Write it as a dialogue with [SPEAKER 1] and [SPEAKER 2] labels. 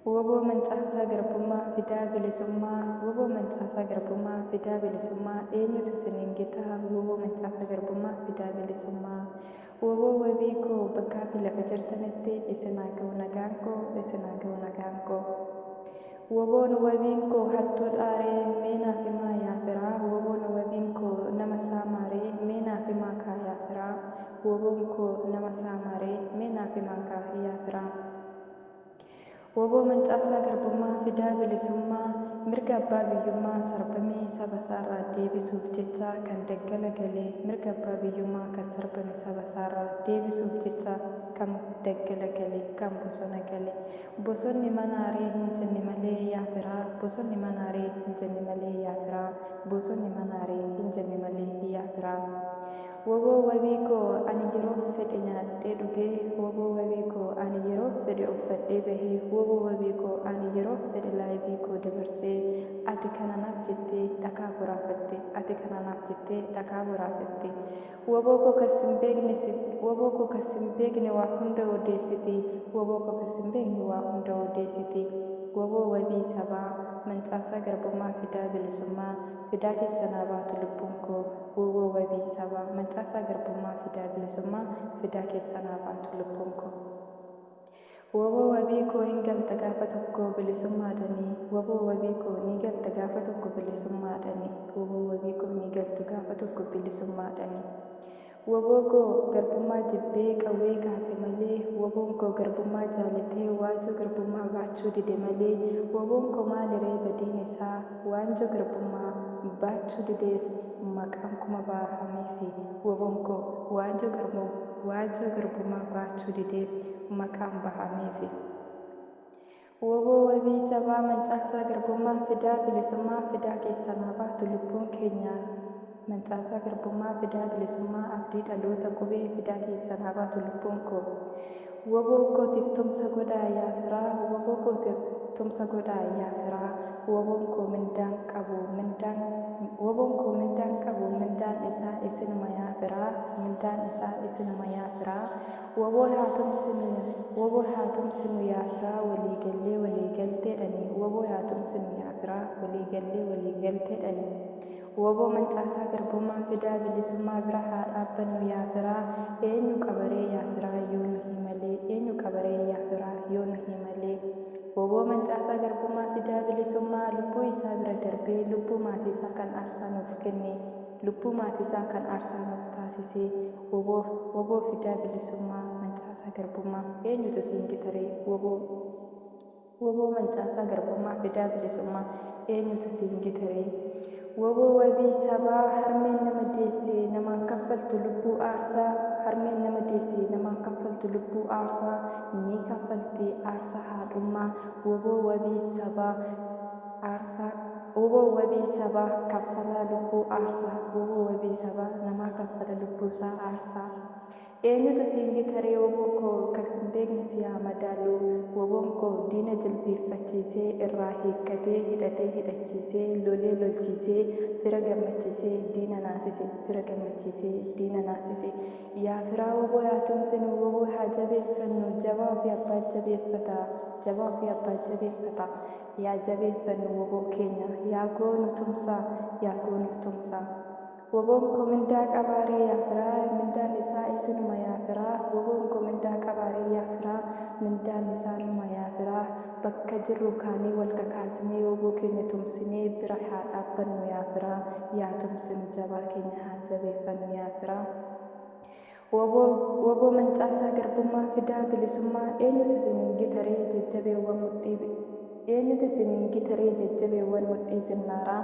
[SPEAKER 1] Woboo Mancaasaa Garbummaa Fidaa Bilisummaa Woboo Mancaasaa Garbummaa Fidaa Bilisummaa eenyutu isiniin gitaa? Woboo Mancaasaa Garbummaa Fidaa Bilisummaa Woboo wabii koo bakkaa fi lafa jirtanitti isin haa ga'u nagaan koo, isin haa ga'u nagaan koo. Woboon wabiin koo hattuu dhaaree mee naaf himaa yaa firaa. Woboon wabiin koo nama saamaaree mee naaf himaa kaa yaa firaa. Woboon koo nama saamaaree mee naaf himaa kaa yaa firaa. Woboo Mancaasaa Garbummaa Fidaa Bilisummaa mirga abbaa biyyummaa sarbamee saba isaarraa deebisuuf jecha kan daggala galee mirga abbaa biyyummaa kan sarbame saba isaarraa deebisuuf jecha kan daggala galee kan bosona galee bosonni manaaree hin jenne malee yaa firaa. Bosonni manaaree hin jenne malee yaa firaa. Bosonni manaaree hin jenne malee yaa firaa. Woboo wabii koo ani yeroo fedhe nyaadhee dhugee. Woboo wabii koo ani yeroo fedhe uffadhee bahee. Woboo wabii koo ani yeroo fedhe laayivii koo dabarsee. Ati kana naaf jettee dhakaa boraafatte. Ati kana naaf jettee dhakaa boraafatte. Woboo koo kas hin beekne waa hunda odeessiti. Woboo koo kas hin beekne waa hunda odeessiti. Woboo wabii sabaa Mancaasaa Garbummaa Fidaa Bilisummaa fidaa keessan haa baatu lubbuun koo. Woboo wabii sabaa Mancaasaa Garbummaa Fidaa Bilisummaa fidaa keessan haa baatu lubbuun koo. Woboo wabii koo hin galta gaafa tokko bilisummaadhanii. Woboo wabii koo ni galta gaafa tokko bilisummaadhanii. Woboo wabii koo ni galtu gaafa tokko bilisummaadhanii. Woboo koo garbummaa jibbee qawwee kaase malee. Woboon koo garbummaa jaalatee waajjoo garbummaa baachuu dide malee. Woboon koo maaliree badiin isaa waanjoo garbummaa baachuu dideef maqaan kuma baafameefi. Woboon koo waajjoo garbummaa baachuu dideef maqaan bahameefi. Woboo wabii sabaa Mancaasaa Garbummaa Fidaa Bilisummaa fidaa keessan haa baatu lubbuun keenya. Mancaasaa Garbummaa Fidaa Bilisummaa abdii dhaloota qubee fidaa keessan haa baatu lubbuun koo. Woboo kootiif tumsa godhaa yaa firaa. Woboo kootiif tumsa godhaa yaa firaa. Woboon koo mindaan qabu mindaan isaa isinuma yaa firaa. Mindaan isaa isinuma yaa firaa. Woboo haa tumsinu yaa firaa waliigalteedhani. Woboo haa tumsinu yaa firaa waliigalteedhani. Woboo Mancaasaa Garbummaa Fidaa Bilisummaa bira haa dhaabbannu yaa firaa. Eenyu qabaree yaa firaa yoo nu himalee. Eenyu qabaree yaa firaa yoo nu himalee. Woboo Mancaasaa Garbummaa Fidaa Bilisummaa lubbuu isaa bira darbee lubbuu maatii isaa kan aarsaa nuuf kenne. Lubbuu maatii isaa kan aarsaa nuuf taasise. Woboo Fidaa Bilisummaa Mancaasaa Garbummaa eenyutu siin gitaree. Woboo Mancaasaa Garbummaa Fidaa Bilisummaa eenyutu siin gitaree. Woboo wabii sabaa harmeen nama deessee namaan kaffaltu lubbuu aarsaa. Harmeen nama deessee namaan kaffaltu lubbuu aarsaa ni kaffalti aarsaa haadhummaa. Woboo wabii sabaa kaffalaa lubbuu aarsaa. Woboo wabii sabaa namaa kaffala lubbuusaa aarsaa. Eenyutu siin gitaree. Woboo koo kas hin beekne si haa madaalu. Woboon koo diina jilbeeffachiisee irraa hiikkatee hidhatee hidhachiisee lolee lolchiisee fira gammachiisee diina naasise. Fira gammachiisee diina naasise. Yaa firaa woboo haa tumsinu. Woboo haa jabeeffannu. Jabaa ofii abbaa jabeeffata. Jabaa ofii abbaa jabeeffata. Yaa jabeeffannu woboo keenya. Yaa goonu tumsaa. Yaa goonuuf tumsaa. Woboon koo mindaa qabaaree yaa firaa. Mindaan isaa isinuma yaa firaa. Woboon koo mindaa qabaaree yaa firaa. Mindaan isaa numa yaa firaa. Bakka jirru kaanii wal kakaasnee woboo keenya tumsinee bira haa dhaabbannu yaa firaa. Yaa tumsinu jabaa keenya haa jabeeffannu yaa firaa. Woboo Mancaasaa Garbummaa Fidaa Bilisummaa eenyutu isiniin gitaree jajjabeewwan mudhii zinnaaraa.